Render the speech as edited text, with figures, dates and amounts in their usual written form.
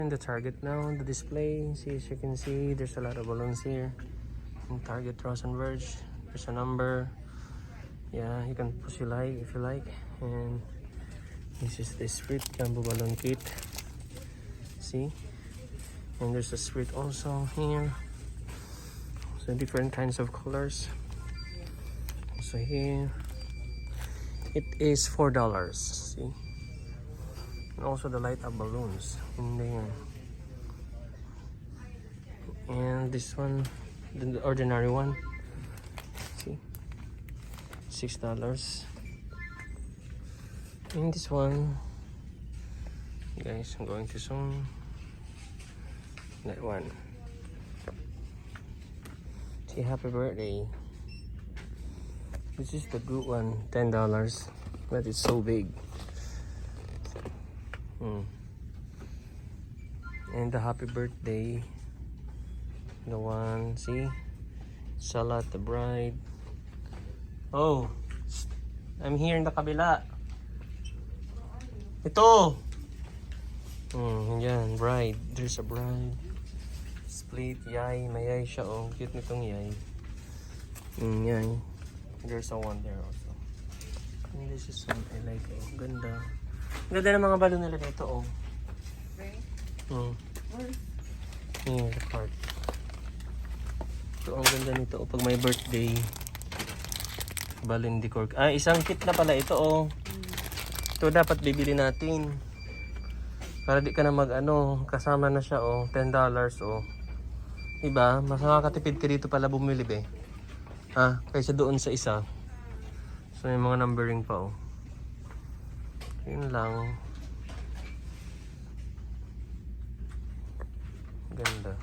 In the Target now, the display, see, as you can see, there's a lot of balloons here. In Target Ross and Verge, there's a number. Yeah, you can push your like if you like. And this is the Spirit Jumbo Balloon Kit. See? And there's a Spirit also here. So different kinds of colors. So here, it is $4. See? And also the light up balloons in there. And this one, the ordinary one, see, $6. And this one, guys, I'm going to zoom that one. See, happy birthday. This is the good one, $10, but it's so big. And the happy birthday, the one, see, Salat the bride. Oh, I'm here in the kabila. Ito. Yan, bride. There's a bride. Split, yay, may yay siya. Oh, cute nitong yay. Yay. There's a one there also. And this is one I like. Oh, ganda. Ganda ng mga balon nila dito. Oh. Here, the card. So, ang ganda nito. Oh, pag may birthday, balloon decor. Ah, isang kit na pala ito. Oh. Ito dapat bibili natin. Para di ka na mag ano, kasama na siya. Oh, $10. Oh. Diba? Mas makakatipid ka dito pala bumili be. Ah, kaysa doon sa isa. So, may mga numbering pa. Oh. Yun lang. Ganda.